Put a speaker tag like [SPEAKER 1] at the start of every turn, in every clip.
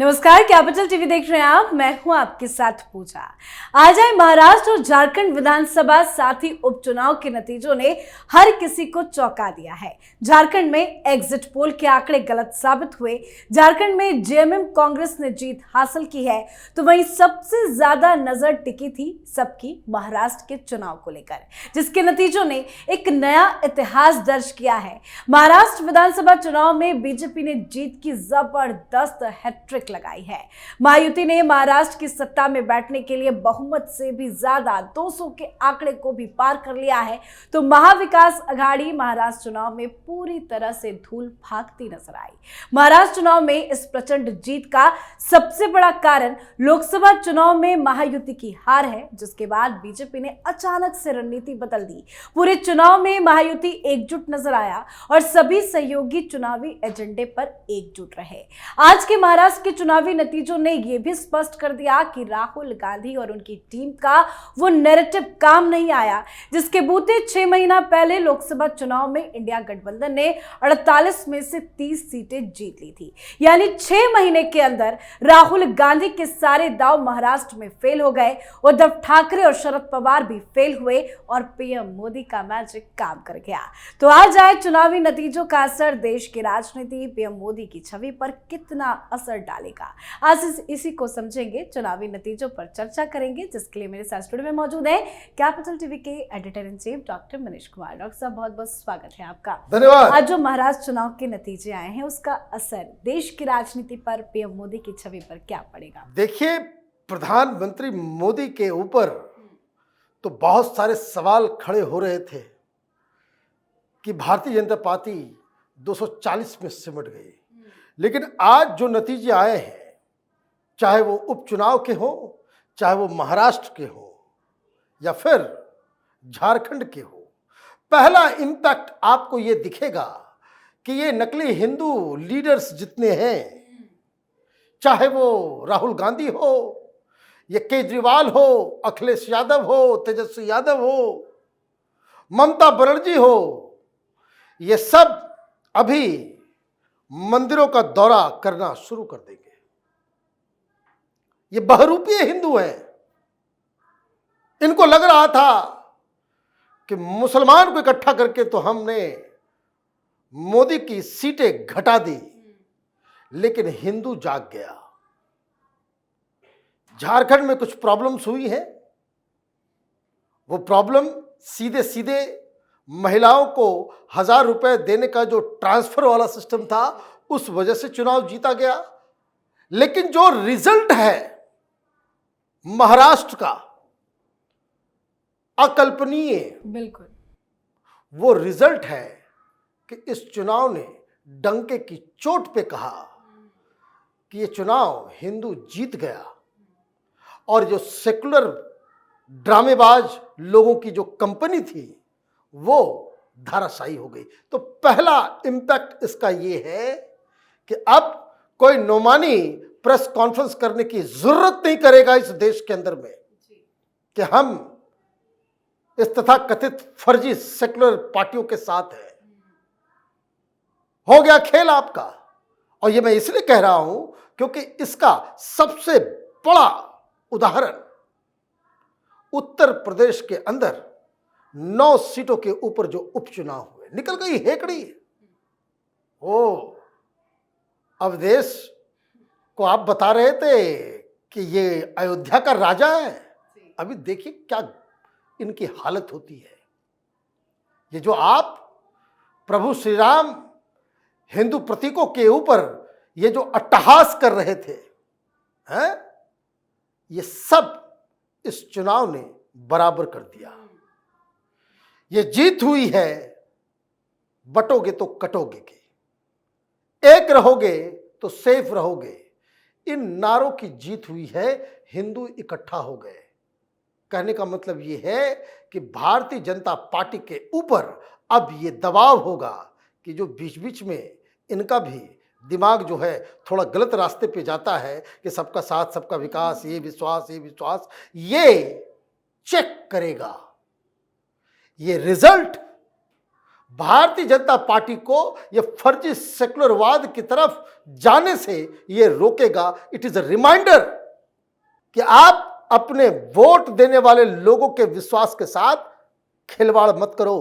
[SPEAKER 1] नमस्कार, capital TV देख रहे हैं आप। मैं हूं आपके साथ पूजा। आज आए महाराष्ट्र और झारखंड विधानसभा साथ ही उपचुनाव के नतीजों ने हर किसी को चौंका दिया है। झारखंड में एग्जिट पोल के आंकड़े गलत साबित हुए। झारखंड में जेएमएम कांग्रेस ने जीत हासिल की है, तो वहीं सबसे ज्यादा नजर टिकी थी सबकी महाराष्ट्र के चुनाव को लेकर, जिसके नतीजों ने एक नया इतिहास दर्ज किया है। महाराष्ट्र विधानसभा चुनाव में बीजेपी ने जीत की जबरदस्त हैट्रिक लगाई है। महायुति ने महाराष्ट्र की सत्ता में बैठने के लिए बहुमत से भी ज्यादा 200 के आंकड़े को भी पार कर लिया है, तो महाविकास आघाड़ी महाराष्ट्र चुनाव में पूरी तरह से धूल भागती नजर आई। महाराष्ट्र चुनाव में इस प्रचंड जीत का सबसे बड़ा कारण लोकसभा चुनाव में महायुति की हार है, जिसके बाद बीजेपी ने अचानक से रणनीति बदल दी। पूरे चुनाव में महायुति एकजुट नजर आया और सभी सहयोगी चुनावी एजेंडे पर एकजुट रहे। आज के महाराष्ट्र के चुनावी नतीजों ने यह भी स्पष्ट कर दिया कि राहुल गांधी और उनकी टीम का वो नैरेटिव काम नहीं आया, जिसके बूते 6 महीना पहले लोकसभा चुनाव में इंडिया गठबंधन ने 48 में से 30 सीटें जीत ली थी। यानी 6 महीने के अंदर राहुल गांधी के सारे दांव महाराष्ट्र में फेल हो गए। उद्धव ठाकरे और शरद पवार भी फेल हुए और पीएम मोदी का मैजिक काम कर गया। तो आज आए चुनावी नतीजों का असर देश की राजनीति, पीएम मोदी की छवि पर कितना असर डालेगा, आज इसी को समझेंगे, चुनावी नतीजों पर चर्चा करेंगे, जिसके लिए मेरे साथ स्टूडियो में मौजूद है कैपिटल टीवी के editor in chief doctor Manish Kumar. Doctor साहब, बहुत बहुत स्वागत है आपका।
[SPEAKER 2] धन्यवाद।
[SPEAKER 1] आज जो महाराष्ट्र चुनाव के नतीजे आए हैं, उसका असर देश की राजनीति पर, पीएम मोदी की छवि पर क्या पड़ेगा?
[SPEAKER 2] देखिए, प्रधानमंत्री मोदी के ऊपर तो बहुत सारे सवाल खड़े हो रहे थे कि भारतीय जनता पार्टी 240 में सिमट गई, लेकिन आज जो नतीजे आए हैं, चाहे वो उपचुनाव के हो, चाहे वो महाराष्ट्र के हो या फिर झारखंड के हो, पहला इम्पैक्ट आपको ये दिखेगा कि ये नकली हिंदू लीडर्स जितने हैं, चाहे वो राहुल गांधी हो, ये केजरीवाल हो, अखिलेश यादव हो, तेजस्वी यादव हो, ममता बनर्जी हो, ये सब अभी मंदिरों का दौरा करना शुरू कर देंगे। ये बहुरूपीय हिंदू हैं। इनको लग रहा था कि मुसलमान को इकट्ठा करके तो हमने मोदी की सीटें घटा दी, लेकिन हिंदू जाग गया। झारखंड में कुछ प्रॉब्लम्स हुई हैं। वो प्रॉब्लम सीधे सीधे महिलाओं को 1000 रुपए देने का जो ट्रांसफर वाला सिस्टम था, उस वजह से चुनाव जीता गया। लेकिन जो रिजल्ट है महाराष्ट्र का, अकल्पनीय,
[SPEAKER 1] बिल्कुल
[SPEAKER 2] वो रिजल्ट है कि इस चुनाव ने डंके की चोट पे कहा कि ये चुनाव हिंदू जीत गया और जो सेकुलर ड्रामेबाज लोगों की जो कंपनी थी वो धाराशायी हो गई। तो पहला इंपैक्ट इसका ये है कि अब कोई नोमानी प्रेस कॉन्फ्रेंस करने की जरूरत नहीं करेगा इस देश के अंदर में कि हम इस तथा कथित फर्जी सेकुलर पार्टियों के साथ हैं। हो गया खेल आपका। और ये मैं इसलिए कह रहा हूं क्योंकि इसका सबसे बड़ा उदाहरण उत्तर प्रदेश के अंदर 9 सीटों के ऊपर जो उपचुनाव हुए, निकल गई हेकड़ी। अब देश को आप बता रहे थे कि ये अयोध्या का राजा है, अभी देखिए क्या इनकी हालत होती है। ये जो आप प्रभु श्री राम हिंदू प्रतीकों के ऊपर ये जो अट्टहास कर रहे थे, हैं, ये सब इस चुनाव ने बराबर कर दिया। ये जीत हुई है बटोगे तो कटोगे की, एक रहोगे तो सेफ रहोगे, इन नारों की जीत हुई है। हिंदू इकट्ठा हो गए। कहने का मतलब ये है कि भारतीय जनता पार्टी के ऊपर अब ये दबाव होगा कि जो बीच बीच में इनका भी दिमाग जो है थोड़ा गलत रास्ते पे जाता है कि सबका साथ सबका विकास, ये विश्वास ये चेक करेगा। ये रिजल्ट भारतीय जनता पार्टी को ये फर्जी सेकुलरवाद की तरफ जाने से ये रोकेगा। इट इज अ रिमाइंडर कि आप अपने वोट देने वाले लोगों के विश्वास के साथ खिलवाड़ मत करो।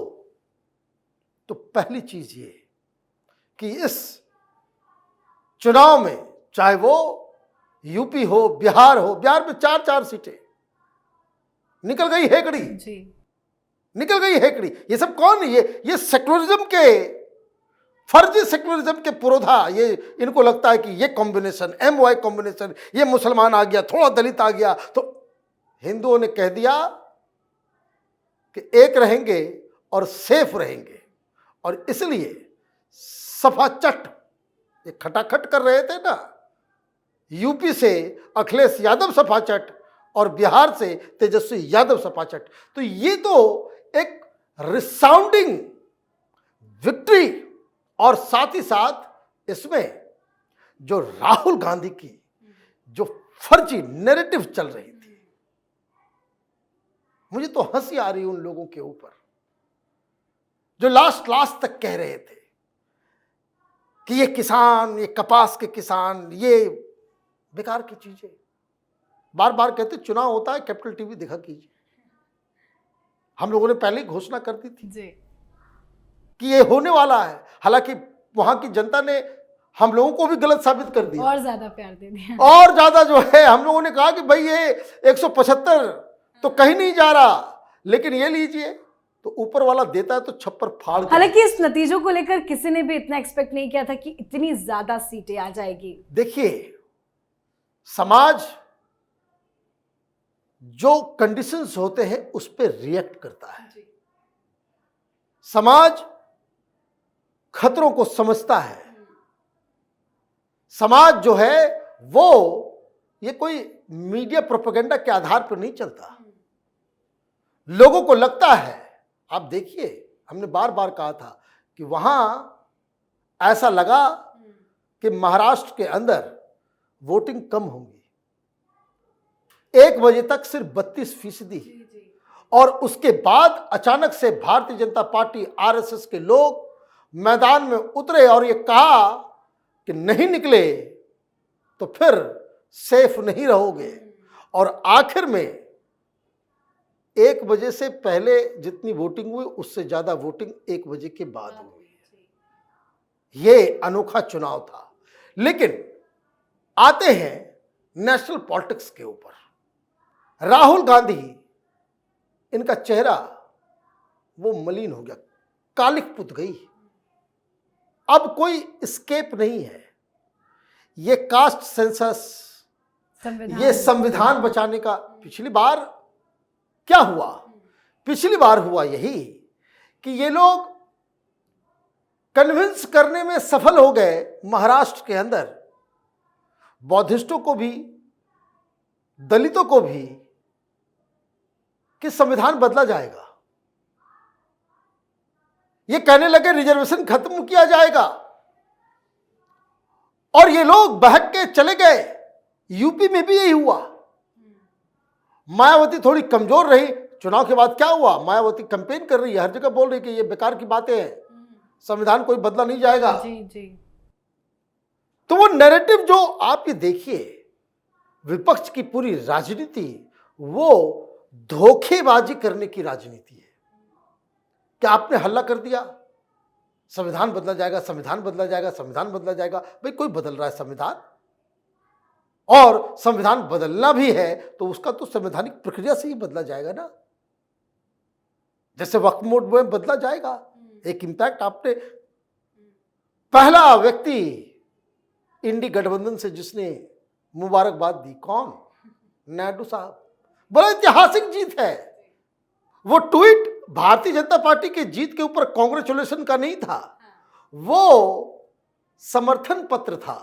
[SPEAKER 2] तो पहली चीज ये कि इस चुनाव में, चाहे वो यूपी हो, बिहार हो, बिहार में 4-4 सीटें निकल गई हेकड़ी
[SPEAKER 1] जी,
[SPEAKER 2] निकल गई हेकड़ी। ये सब कौन? ये सेक्युलरिज्म के, फर्जी सेक्युलरिज्म के पुरोधा। ये इनको लगता है कि ये कॉम्बिनेशन, MY कॉम्बिनेशन, ये मुसलमान आ गया, थोड़ा दलित आ गया तो हिंदुओं ने कह दिया कि एक रहेंगे और सेफ रहेंगे। और इसलिए सफाचट ये खटाखट कर रहे थे ना, यूपी से अखिलेश यादव सफाचट और बिहार से तेजस्वी यादव सफाचट। तो ये तो एक रिसाउंडिंग विक्ट्री। और साथ ही साथ इसमें जो राहुल गांधी की जो फर्जी नैरेटिव चल रही थी, मुझे तो हंसी आ रही उन लोगों के ऊपर जो लास्ट तक कह रहे थे कि ये किसान, ये कपास के किसान, ये बेकार की चीजें। बार बार कहते चुनाव होता है, कैपिटल टीवी देखा कीजिए। हम लोगों ने पहले ही घोषणा कर दी थी
[SPEAKER 1] जी,
[SPEAKER 2] कि ये होने वाला है। हालांकि वहां की जनता ने हम लोगों को भी गलत साबित कर दिया
[SPEAKER 1] और ज्यादा प्यार दे दिया।
[SPEAKER 2] और ज्यादा जो है हम लोगों ने कहा कि भाई ये 175 तो कहीं नहीं जा रहा, लेकिन ये लीजिए तो ऊपर वाला देता है तो छप्पर फाड़।
[SPEAKER 1] हालांकि इस नतीजों को लेकर किसी ने भी इतना एक्सपेक्ट नहीं किया था कि इतनी ज्यादा सीटें आ जाएगी।
[SPEAKER 2] देखिए, समाज जो कंडीशंस होते हैं उस पर रिएक्ट करता है। समाज खतरों को समझता है। समाज जो है वो ये कोई मीडिया प्रोपेगेंडा के आधार पर नहीं चलता। लोगों को लगता है, आप देखिए, हमने बार बार कहा था कि वहां ऐसा लगा कि महाराष्ट्र के अंदर वोटिंग कम होगी। 1 बजे तक सिर्फ 32%। और उसके बाद अचानक से भारतीय जनता पार्टी, RSS के लोग मैदान में उतरे और ये कहा कि नहीं निकले तो फिर सेफ नहीं रहोगे। और आखिर में 1 बजे से पहले जितनी वोटिंग हुई उससे ज्यादा वोटिंग 1 बजे के बाद हुई। ये अनोखा चुनाव था। लेकिन आते हैं नेशनल पॉलिटिक्स के ऊपर। राहुल गांधी, इनका चेहरा वो मलिन हो गया, कालिक पुत गई। अब कोई स्केप नहीं है। ये कास्ट सेंसस, ये संविधान बचाने का, पिछली बार क्या हुआ? पिछली बार हुआ यही कि ये लोग कन्विंस करने में सफल हो गए महाराष्ट्र के अंदर बौद्धिस्टों को भी, दलितों को भी, कि संविधान बदला जाएगा। ये कहने लगे रिजर्वेशन खत्म किया जाएगा और ये लोग बहक के चले गए। यूपी में भी यही हुआ। मायावती थोड़ी कमजोर रही। चुनाव के बाद क्या हुआ? मायावती कैंपेन कर रही है, हर जगह बोल रही है कि ये बेकार की बातें हैं, संविधान कोई बदला नहीं जाएगा।
[SPEAKER 1] जी जी।
[SPEAKER 2] तो वो नैरेटिव जो आप ये देखिए, विपक्ष की पूरी राजनीति वो धोखेबाजी करने की राजनीति है। क्या आपने हल्ला कर दिया, संविधान बदला जाएगा, संविधान बदला जाएगा, संविधान बदला जाएगा। भाई कोई बदल रहा है संविधान, और संविधान बदलना भी है तो उसका तो संवैधानिक प्रक्रिया से ही बदला जाएगा ना। जैसे वक्फ बोर्ड में बदला जाएगा। एक इंपैक्ट आपने, पहला व्यक्ति इंडी गठबंधन से जिसने मुबारकबाद दी, कौन? नायडू साहब। बड़ा ऐतिहासिक जीत है। वो ट्वीट भारतीय जनता पार्टी की जीत के ऊपर कांग्रेचुलेशन का नहीं था, वो समर्थन पत्र था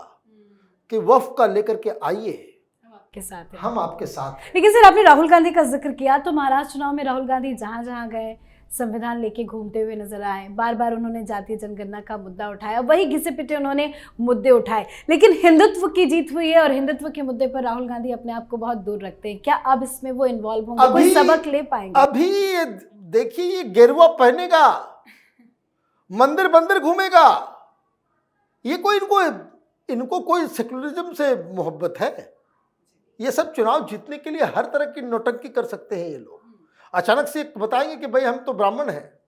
[SPEAKER 2] कि वक्फ का लेकर के आइए,
[SPEAKER 1] आपके साथ है,
[SPEAKER 2] हम आपके साथ हैं।
[SPEAKER 1] लेकिन सर आपने राहुल गांधी का जिक्र किया, तो महाराष्ट्र चुनाव में राहुल गांधी जहां जहां गए संविधान लेके घूमते हुए नजर आए। बार बार उन्होंने जातीय जनगणना का मुद्दा उठाया, वही घिसे पिटे उन्होंने मुद्दे उठाए। लेकिन हिंदुत्व की जीत हुई है और हिंदुत्व के मुद्दे पर राहुल गांधी अपने आप को बहुत दूर रखते हैं। क्या अब इसमें वो इन्वॉल्व होंगे, कोई सबक ले पाएंगे?
[SPEAKER 2] अभी देखिए, ये गेरुआ पहनेगा, मंदिर मंदिर घूमेगा। ये कोई इनको कोई सेक्युलरिज्म से मोहब्बत है? ये सब चुनाव जीतने के लिए हर तरह की नौटंकी कर सकते हैं ये लोग। अचानक से बताएंगे कि भाई हम तो ब्राह्मण हैं,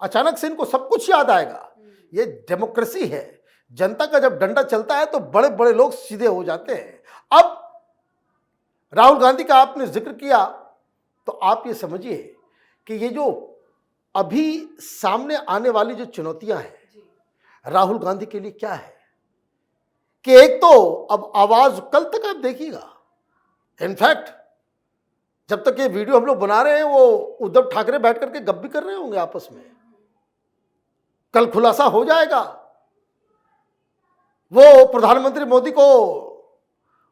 [SPEAKER 2] अचानक से इनको सब कुछ याद आएगा। ये डेमोक्रेसी है, जनता का जब डंडा चलता है तो बड़े बड़े लोग सीधे हो जाते हैं। अब राहुल गांधी का आपने जिक्र किया, तो आप ये समझिए कि ये जो अभी सामने आने वाली जो चुनौतियां हैं राहुल गांधी के लिए क्या है, कि एक तो अब आवाज कल तक आप देखिएगा, इनफैक्ट जब तक ये वीडियो हम लोग बना रहे हैं वो उद्धव ठाकरे बैठ करके गप भी कर रहे होंगे आपस में। कल खुलासा हो जाएगा, वो प्रधानमंत्री मोदी को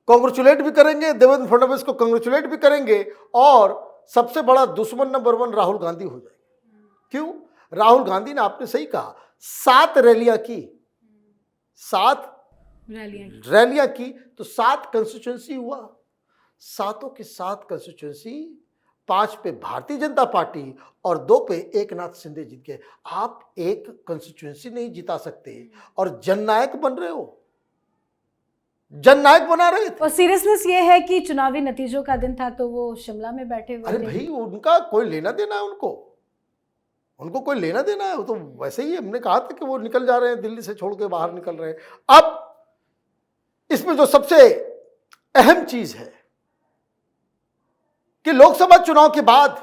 [SPEAKER 2] कांग्रेचुलेट भी करेंगे, देवेंद्र फडणवीस को कांग्रेचुलेट भी करेंगे, और सबसे बड़ा दुश्मन नंबर 1 राहुल गांधी हो जाएंगे। क्यों? राहुल गांधी ने, आपने सही कहा, 7 रैलियां की, 7 रैलियां की, तो 7 कंस्टिट्यूएंसी हुआ। 7 की 7 कंस्टिट्यूएंसी, 5 पे भारतीय जनता पार्टी और 2 पे एकनाथ शिंदे जीत गए। आप एक कंस्टिट्यूएंसी नहीं जिता सकते और जननायक बन रहे हो, जननायक बना रहे थे।
[SPEAKER 1] और सीरियसनेस ये है कि चुनावी नतीजों का दिन था तो वो शिमला में बैठे हुए
[SPEAKER 2] अरे
[SPEAKER 1] थे।
[SPEAKER 2] भाई, उनका कोई लेना देना है, उनको कोई लेना देना है। वो तो वैसे ही हमने कहा था कि वो निकल जा रहे हैं, दिल्ली से छोड़ के बाहर निकल रहे हैं। अब इसमें जो सबसे अहम चीज है कि लोकसभा चुनाव के बाद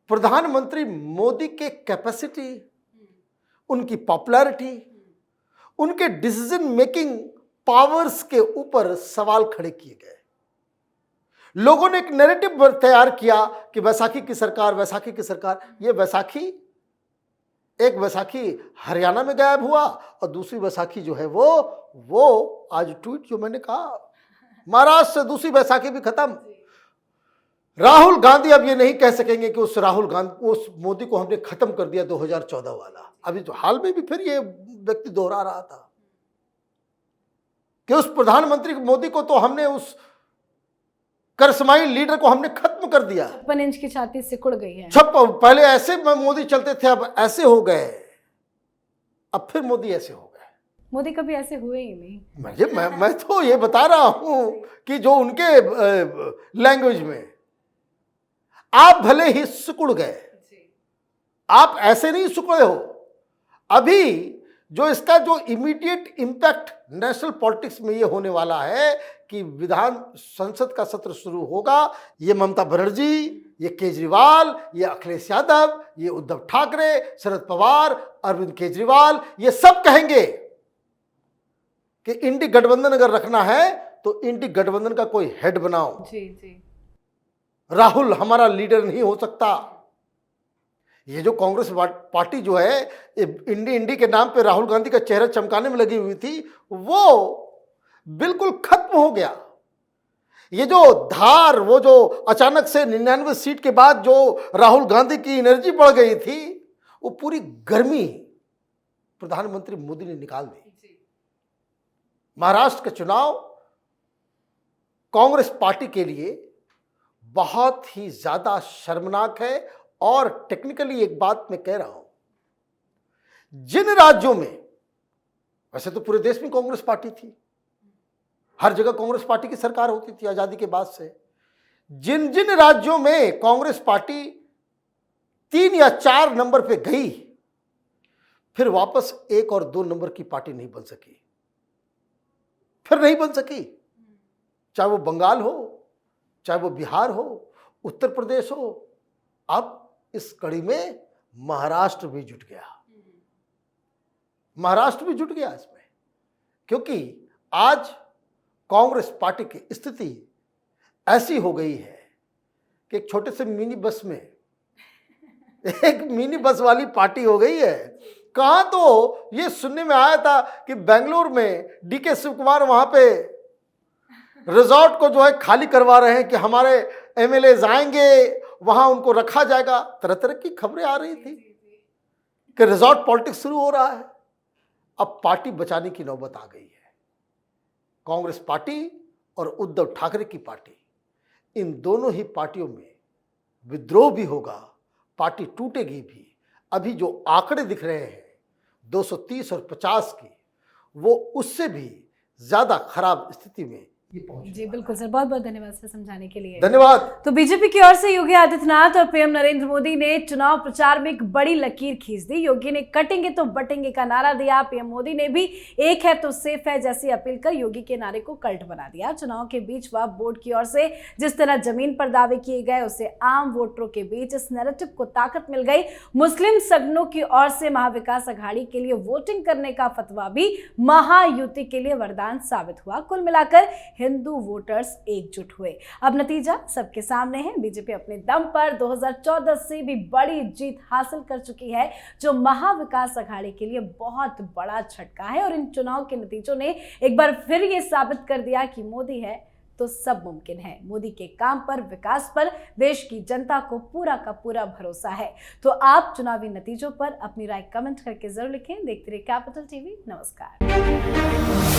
[SPEAKER 2] प्रधानमंत्री मोदी के कैपेसिटी, उनकी पॉपुलैरिटी, उनके डिसीजन मेकिंग पावर्स के ऊपर सवाल खड़े किए गए। लोगों ने एक नैरेटिव तैयार किया कि वैसाखी की सरकार, वैसाखी की सरकार। ये वैसाखी, एक वैसाखी हरियाणा में गायब हुआ और दूसरी वैसाखी जो है वो आज ट्वीट जो मैंने कहा, महाराष्ट्र से दूसरी वैसाखी भी खत्म। राहुल गांधी अब ये नहीं कह सकेंगे कि उस मोदी को हमने खत्म कर दिया 2014 वाला। अभी तो हाल में भी फिर ये व्यक्ति दोहरा रहा था कि उस प्रधानमंत्री मोदी को तो हमने, उस करसमाई लीडर को हमने खत्म कर दिया।
[SPEAKER 1] 56 इंच की छाती सिकुड़ गई है।
[SPEAKER 2] पहले ऐसे मोदी चलते थे, अब ऐसे हो गए, अब फिर मोदी ऐसे हो गए।
[SPEAKER 1] मोदी कभी ऐसे हुए ही नहीं।
[SPEAKER 2] मैं तो ये बता रहा हूं कि जो उनके लैंग्वेज में, आप भले ही सिकुड़ गए, आप ऐसे नहीं सिकुड़े हो। अभी जो इसका जो इमीडिएट इंपैक्ट नेशनल पॉलिटिक्स में ये होने वाला है कि विधान संसद का सत्र शुरू होगा, ये ममता बनर्जी, ये केजरीवाल, ये अखिलेश यादव, ये उद्धव ठाकरे, शरद पवार, अरविंद केजरीवाल, ये सब कहेंगे कि इंडी गठबंधन अगर रखना है तो इंडी गठबंधन का कोई हेड बनाओ।
[SPEAKER 1] जी।
[SPEAKER 2] राहुल हमारा लीडर नहीं हो सकता। ये जो कांग्रेस पार्टी जो है, इंडी के नाम पे राहुल गांधी का चेहरा चमकाने में लगी हुई थी, वो बिल्कुल खत्म हो गया। ये जो धार, वो जो अचानक से 99 सीट के बाद जो राहुल गांधी की एनर्जी बढ़ गई थी, वो पूरी गर्मी प्रधानमंत्री मोदी ने निकाल दी। महाराष्ट्र का चुनाव कांग्रेस पार्टी के लिए बहुत ही ज्यादा शर्मनाक है। और टेक्निकली एक बात मैं कह रहा हूं, जिन राज्यों में, वैसे तो पूरे देश में कांग्रेस पार्टी थी, हर जगह कांग्रेस पार्टी की सरकार होती थी आजादी के बाद से, जिन जिन राज्यों में कांग्रेस पार्टी 3 या 4 नंबर पे गई, फिर वापस 1 और 2 नंबर की पार्टी नहीं बन सकी, फिर नहीं बन सकी। चाहे वो बंगाल हो, चाहे वो बिहार हो, उत्तर प्रदेश हो। अब इस कड़ी में महाराष्ट्र भी जुट गया, महाराष्ट्र भी जुट गया इसमें, क्योंकि आज कांग्रेस पार्टी की स्थिति ऐसी हो गई है कि एक छोटे से मिनी बस में एक मिनी बस वाली पार्टी हो गई है। कहां तो ये सुनने में आया था कि बेंगलुरु में डीके शिव कुमार वहां पे रिजॉर्ट को जो है खाली करवा रहे हैं कि हमारे एमएलए आएंगे, वहां उनको रखा जाएगा। तरह तरह की खबरें आ रही थी कि रिजॉर्ट पॉलिटिक्स शुरू हो रहा है। अब पार्टी बचाने की नौबत आ गई है। कांग्रेस पार्टी और उद्धव ठाकरे की पार्टी, इन दोनों ही पार्टियों में विद्रोह भी होगा, पार्टी टूटेगी भी। अभी जो आंकड़े दिख रहे हैं 230 और 50 की, वो उससे भी ज्यादा खराब स्थिति में ये पहुंच।
[SPEAKER 1] जी बिल्कुल सर, बहुत बहुत धन्यवाद सर समझाने के लिए।
[SPEAKER 2] धन्यवाद।
[SPEAKER 1] तो बीजेपी की ओर से योगी आदित्यनाथ और पीएम नरेंद्र मोदी ने चुनाव प्रचार में एक बड़ी लकीर खींच दी। योगी ने कटेंगे तो बटेंगे का नारा दिया, पीएम मोदी ने भी एक है तो सेफ है जैसी अपील कर योगी के नारे को कल्ट बना दिया। चुनाव के बीच वक्फ बोर्ड की ओर से जिस तरह जमीन पर दावे किए गए, उससे आम वोटरों के बीच इस नैरेटिव को ताकत मिल गई। मुस्लिम संगठनों की ओर से महाविकास अघाड़ी के लिए वोटिंग करने का फतवा भी महायुति के लिए वरदान साबित हुआ। कुल मिलाकर हिंदू वोटर्स एकजुट हुए। अब नतीजा सबके सामने है। बीजेपी अपने दम पर 2014 से भी बड़ी जीत हासिल कर चुकी है, जो महाविकास अघाड़ी के लिए बहुत बड़ा झटका है। और इन चुनाव के नतीजों ने एक बार फिर ये साबित कर दिया कि मोदी है तो सब मुमकिन है। मोदी के काम पर, विकास पर देश की जनता को पूरा का पूरा भरोसा है। तो आप चुनावी नतीजों पर अपनी राय कमेंट करके जरूर लिखें। देखते रहिए कैपिटल टीवी। नमस्कार।